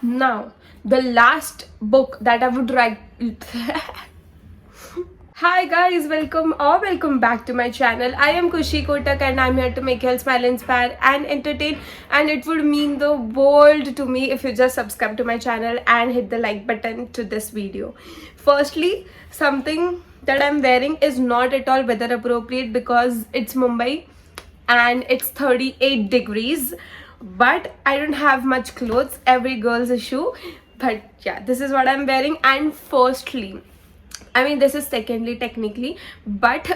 Now, the last book that I would write. Hi guys, welcome back to my channel. I am Kushi Kotak and I'm here to make you all smile, inspire and entertain, and it would mean the world to me if you just subscribe to my channel and hit the like button to this video. Firstly, something that I'm wearing is not at all weather appropriate because it's Mumbai and it's 38 degrees, but I don't have much clothes, every girl's issue. But yeah, this is what I'm wearing. And firstly, I mean, this is secondly technically, but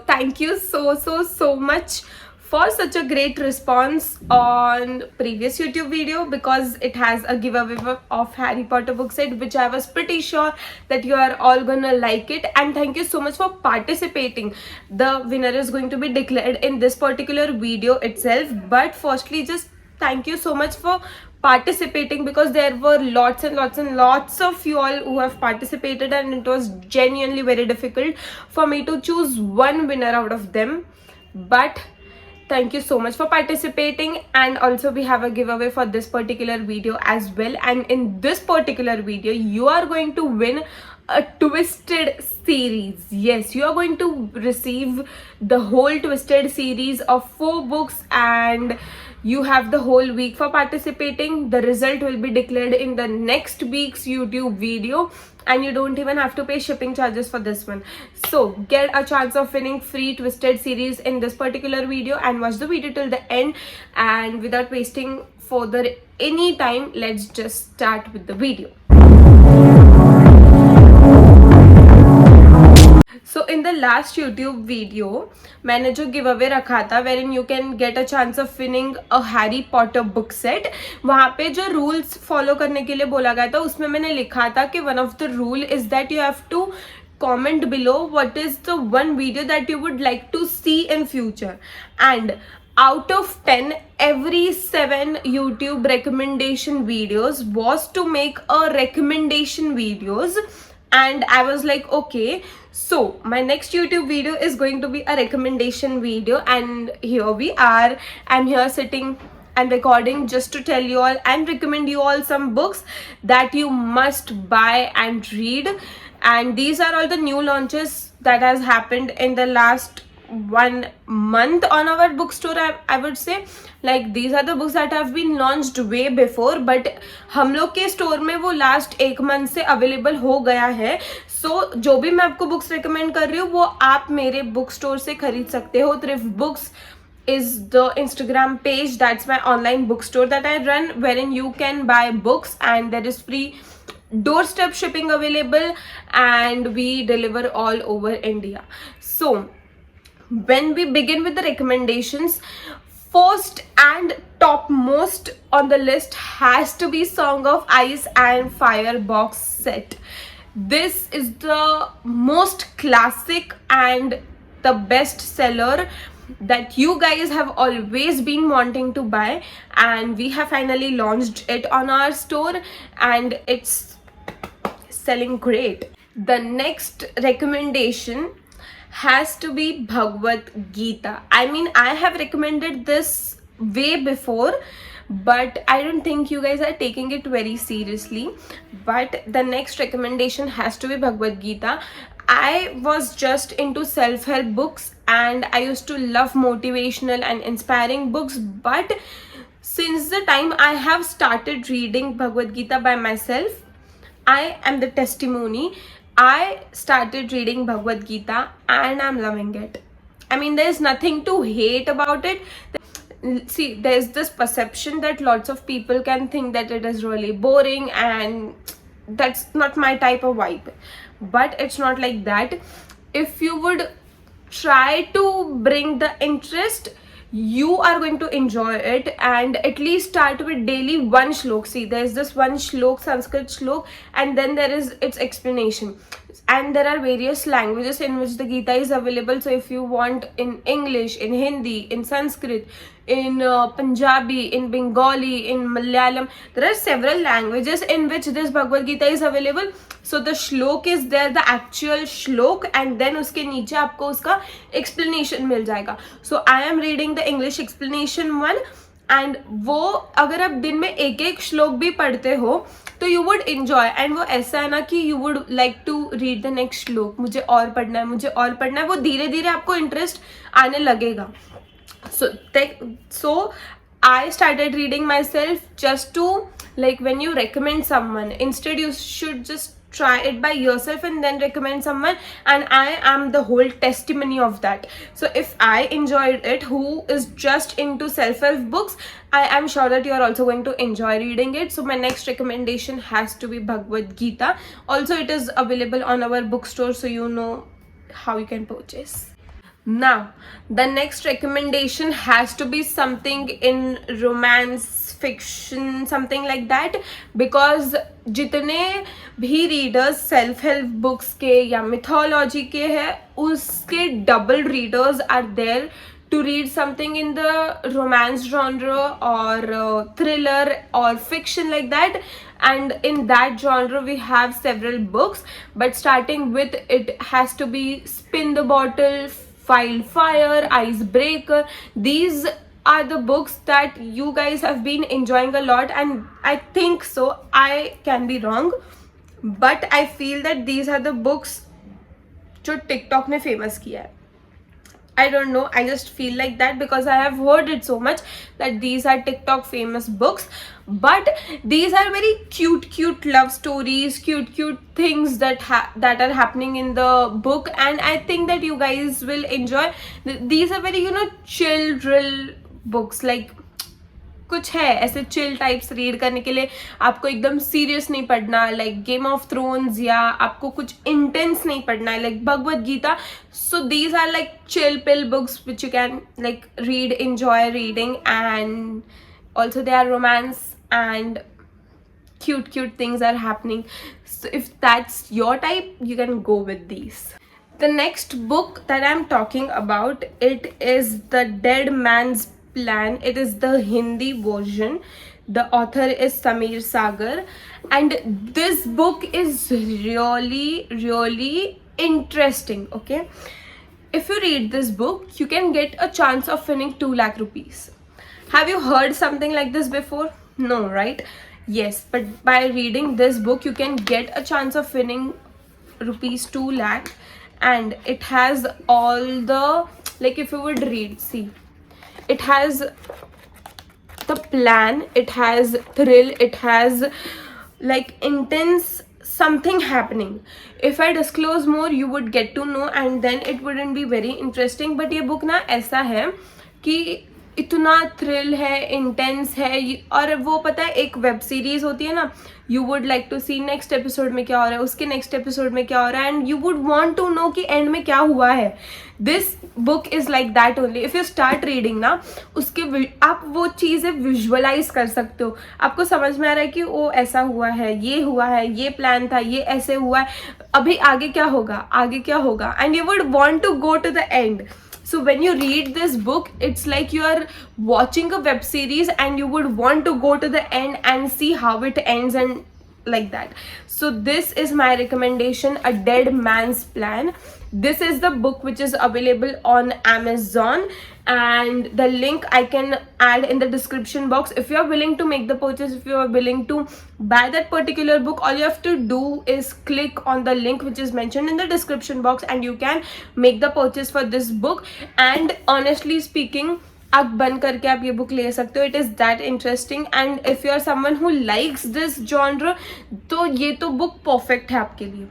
thank you so much for such a great response on previous YouTube video, because it has a giveaway of Harry Potter book set, which I was pretty sure that you are all gonna like it. And thank you so much for participating. The winner is going to be declared in this particular video itself. But firstly, just thank you so much for participating, because there were lots and lots of you all who have participated, and it was genuinely very difficult for me to choose one winner out of them. But thank you so much for participating. And also we have a giveaway for this particular video as well, and in this particular video you are going to win a Twisted series. Yes, you are going to receive the whole Twisted series of 4 books, and you have the whole week for participating. The result will be declared in the next week's YouTube video, and you don't even have to pay shipping charges for this one. So get a chance of winning free Twisted series in this particular video, and watch the video till the end. And without wasting further any time, let's just start with the video. So in the last YouTube video मैंने जो giveaway रखा था, wherein you can get a chance of winning a Harry Potter book set, वहाँ पे जो rules follow करने के लिए बोला गया था, उसमें मैंने लिखा था कि one of the rule is that you have to comment below what is the one video that you would like to see in future. And out of 10, every 7 YouTube recommendation videos was to make a recommendation videos. And I was like, okay, so my next YouTube video is going to be a recommendation video. And here we are. I'm here sitting and recording just to tell you all and recommend you all some books that you must buy and read. And these are all the new launches that has happened in the last 1 month on our bookstore. I would say, like, these are the books that have been launched way before, but हम लोग के store में वो last 1 month से available हो गया है. सो जो भी मैं आपको बुक्स रिकमेंड कर रही हूँ वो आप मेरे बुक स्टोर से खरीद सकते हो. Thrift books is the Instagram page. That's my online bookstore that I run, wherein you can buy books and there is free doorstep shipping available, and we deliver all over India. So when we begin with the recommendations, first and topmost on the list has to be Song of Ice and Fire box set. This is the most classic and the best seller that you guys have always been wanting to buy, and we have finally launched it on our store, and it's selling great. The next recommendation has to be Bhagavad Gita. I mean, I have recommended this way before, but I don't think you guys are taking it very seriously. But the next recommendation has to be Bhagavad Gita. I was just into self-help books, and I used to love motivational and inspiring books, but since the time I have started reading Bhagavad Gita by myself, I am the testimony. I started reading Bhagavad Gita and I'm loving it. I mean, there's nothing to hate about it. See, there's this perception that lots of people can think that it is really boring, and that's not my type of vibe. But it's not like that. If you would try to bring the interest, you are going to enjoy it. And at least start with daily 1 shlok. See, there's this 1 shlok, Sanskrit shlok, and then there is its explanation. And there are various languages in which the Gita is available. So if you want in English, in Hindi, in Sanskrit, in Punjabi, in Bengali, in Malayalam, there are several languages in which this Bhagavad Gita is available. So the shlok is there, the actual shlok, and then उसके नीचे आपको उसका explanation मिल जाएगा. So I am reading the English explanation one, and वो अगर आप दिन में एक एक श्लोक भी पढ़ते हो तो यू वुड इंजॉय. एंड वो ऐसा है ना कि you would like to read the next shloka, मुझे और पढ़ना है, मुझे और पढ़ना है. वो धीरे धीरे आपको इंटरेस्ट आने लगेगा. So I started reading myself just to, like, when you recommend someone, instead you should just try it by yourself and then recommend someone, and I am the whole testimony of that. So if I enjoyed it, who is just into self-help books, I am sure that you are also going to enjoy reading it. So my next recommendation has to be Bhagavad Gita. Also, it is available on our bookstore, so you know how you can purchase. Now, the next recommendation has to be something in romance fiction, something like that, because जितने भी readers self help books के या mythology के हैं, उसके double readers are there to read something in the romance genre or thriller or fiction like that. And in that genre we have several books, but starting with it has to be Spin the Bottle, Wildfire, Icebreaker. These are the books that you guys have been enjoying a lot, and I think so, I can be wrong, but I feel that these are the books जो TikTok ने famous किया है. I don't know, I just feel like that because I have heard it so much that these are TikTok famous books. But these are very cute love stories, cute things that are happening in the book, and I think that you guys will enjoy. These are very, chill drill books. Like, कुछ है ऐसे chill types read करने के लिए, आपको एकदम serious नहीं पढ़ना लाइक गेम ऑफ थ्रोन्स, या आपको कुछ इंटेंस नहीं पढ़ना है like Bhagavad Gita. So these are like chill pill books which you can like read, enjoy reading, and also they are romance and cute things are happening. So if that's your type, you can go with these. The next book that I'm talking about, it is The Dead Man's Plan. It is the Hindi version. The author is Samir Sagar, and this book is really interesting. Okay, if you read this book, you can get a chance of winning 2 lakh rupees. Have you heard something like this before? No, right? Yes, but by reading this book, you can get a chance of winning rupees 2 lakh, and it has all the, like, if you would read, see, it has the plan, it has thrill, it has like intense something happening. If I disclose more, you would get to know, and then it wouldn't be very interesting. But ये book ना ऐसा है कि इतना thrill है, intense है, और वो पता है एक वेब सीरीज होती है ना, you would like to see next episode में क्या हो रहा है, उसके नेक्स्ट एपिसोड में क्या हो रहा है, and you would want to know कि एंड में क्या हुआ है. This book is like that only. If you start reading ना, उसके आप वो चीज़ें विजुअलाइज कर सकते हो. आपको समझ में आ रहा है कि वो ऐसा हुआ है, ये प्लान था, ये ऐसे हुआ है, अभी आगे क्या होगा, and you would want to go to the end. So when you read this book, it's like you are watching a web series and you would want to go to the end and see how it ends and like that. So this is my recommendation, A Dead Man's Plan. This is the book which is available on Amazon, and the link I can add in the description box. If you are willing to make the purchase, if you are willing to buy that particular book, all you have to do is click on the link which is mentioned in the description box, and you can make the purchase for this book. And honestly speaking, आँख बंद करके आप ये book ले सकते हो. It is that interesting, and if you are someone who likes this genre, तो ये तो बुक परफेक्ट है आपके लिए.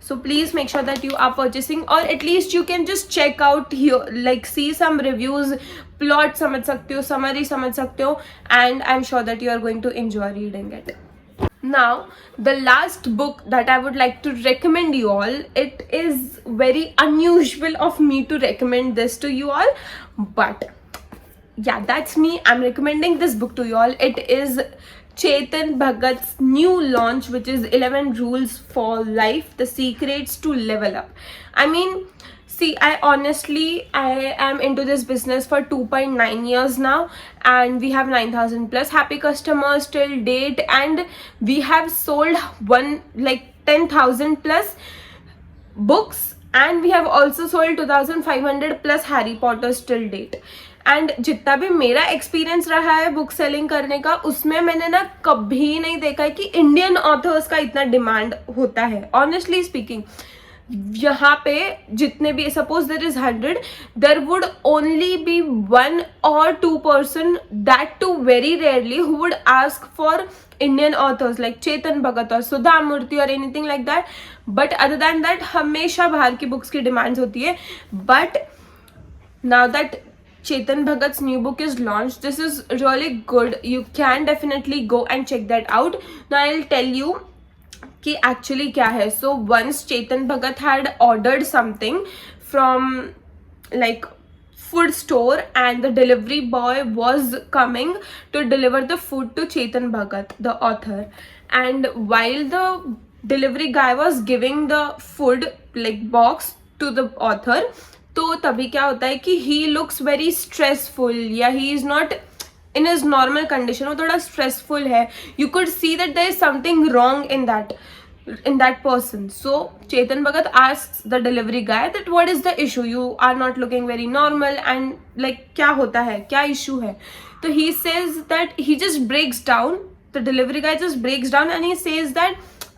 So please make sure that you are purchasing, or at least you can just check out here, like see some reviews, plot समझ सकते हो, summary समझ सकते हो, and I'm sure that you are going to enjoy reading it. Now, the last book that I would like to recommend you all, it is very unusual of me to recommend this to you all, but yeah, that's me. I'm recommending this book to you all. It is Chetan Bhagat's new launch, which is 11 Rules for Life, The Secrets to Level Up. I mean, see, I am into this business for 2.9 years now, and we have 9,000 plus happy customers till date, and we have sold 10,000 plus books, and we have also sold 2,500 plus Harry Potters till date. And जितना भी मेरा experience रहा है book selling करने का, उसमें मैंने ना कभी नहीं देखा है कि इंडियन ऑथर्स का इतना डिमांड होता है. ऑनेस्टली स्पीकिंग, यहाँ पे जितने भी, suppose there is 100, there would only be 1 or 2 person, that too very rarely, who would ask for Indian authors like Chetan Bhagat or Sudha Murthy or anything like that. But other than that, हमेशा बाहर की books की demands होती है. But now that Chetan Bhagat's new book is launched, this is really good. You can definitely go and check that out. Now I'll tell you कि actually क्या है. So once Chetan Bhagat had ordered something from like food store, and the delivery boy was coming to deliver the food to Chetan Bhagat, the author. And while the delivery guy was giving the food like box to the author, तो तभी क्या होता है कि he looks very stressful, या he is not in his normal condition, वो थोड़ा stressful है. You could see that there is something wrong in that person. So Chetan Bhagat asks the delivery guy that what is the issue, you are not looking very normal, and like क्या होता है, क्या issue है. तो he says that he just breaks down, the delivery guy just breaks down and he says that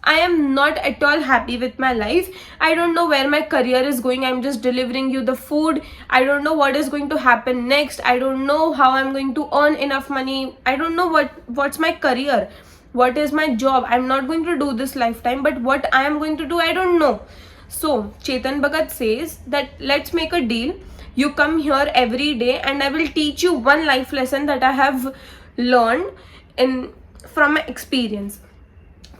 I am not at all happy with my life. I don't know where my career is going. I'm just delivering you the food. I don't know what is going to happen next. I don't know how I'm going to earn enough money. I don't know what's my career. What is my job? I'm not going to do this lifetime, but what I am going to do, I don't know. So Chetan Bhagat says that let's make a deal. You come here every day and I will teach you one life lesson that I have learned from my experience.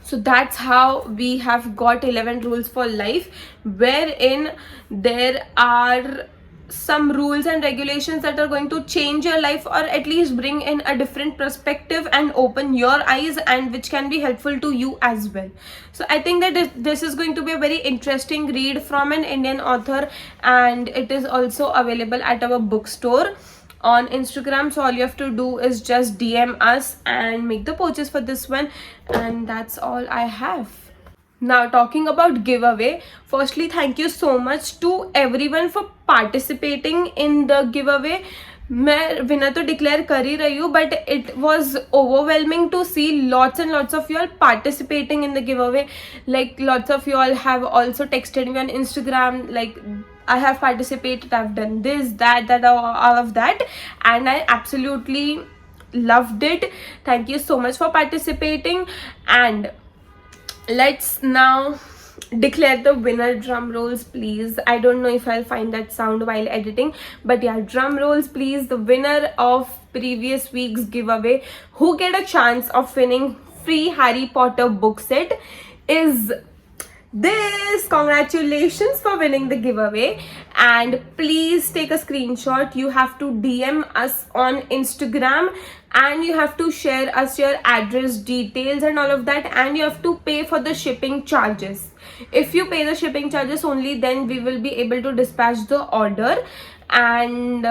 So that's how we have got 11 rules for life, wherein there are some rules and regulations that are going to change your life, or at least bring in a different perspective and open your eyes, and which can be helpful to you as well. So I think that this is going to be a very interesting read from an Indian author, and it is also available at our bookstore on Instagram. So all you have to do is just DM us and make the purchase for this one, and that's all I have. Now talking about giveaway, firstly thank you so much to everyone for participating in the giveaway. मैं winner तो declare कर ही रही हूँ, but it was overwhelming to see lots and lots of you all participating in the giveaway. Like lots of you all have also texted me on Instagram like I have participated, I've done this, that, all of that, and I absolutely loved it. Thank you so much for participating, and let's now declare the winner. Drum rolls please. I don't know if I'll find that sound while editing, but yeah, drum rolls please. The winner of previous week's giveaway, who get a chance of winning free Harry Potter book set, is this. Congratulations for winning the giveaway, and please take a screenshot. You have to DM us on Instagram, and you have to share us your address details and all of that, and you have to pay for the shipping charges. If you pay the shipping charges only, then we will be able to dispatch the order. And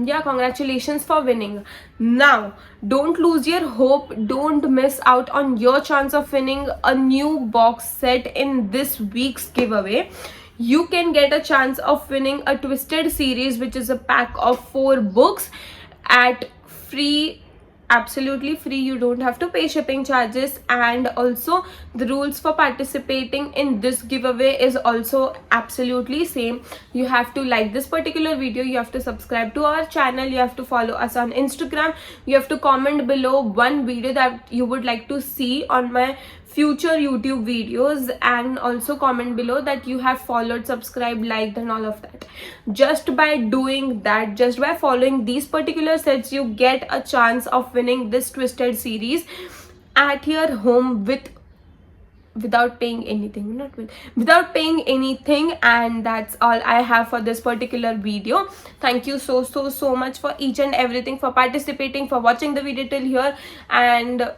yeah, congratulations for winning. Now don't lose your hope, don't miss out on your chance of winning a new box set in this week's giveaway. You can get a chance of winning a Twisted series, which is a pack of 4 books at free, absolutely free. You don't have to pay shipping charges, and also the rules for participating in this giveaway is also absolutely same. You have to like this particular video, you have to subscribe to our channel, you have to follow us on Instagram, you have to comment below one video that you would like to see on my future YouTube videos, and also comment below that you have followed, subscribed, liked and all of that. Just by doing that, just by following these particular sets, you get a chance of winning this Twisted series at your home without paying anything, without paying anything. And that's all I have for this particular video. Thank you so much for each and everything, for participating, for watching the video till here, and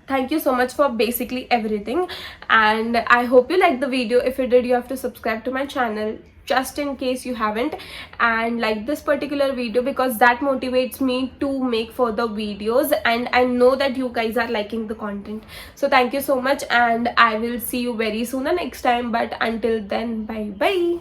thank you so much for basically everything. And I hope you liked the video. If you did, you have to subscribe to my channel just in case you haven't, and like this particular video, because that motivates me to make further videos, and I know that you guys are liking the content. So thank you so much, and I will see you very soon the next time. But until then, bye bye.